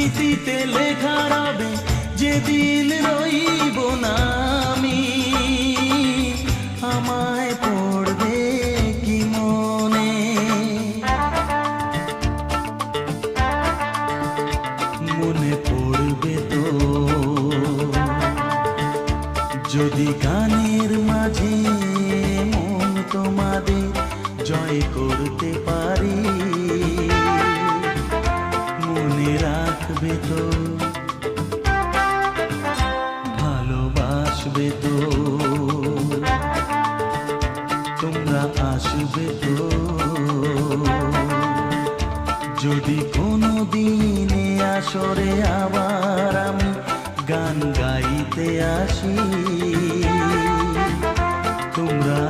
স্মৃতিতে লেখা রবে যেদিন রইব না আমি, আমায় পড়বে কি মনে? মনে পড়বে তো যদি গানের মাঝে মন তোমাদের জয় করতে পারি। মনে রাখবে তো, ভালোবাসবে তো, তোমরা আসবে তো। যদি কোনো দিনে আসরে আবার আমি গান গাইতে আসি, তোমরা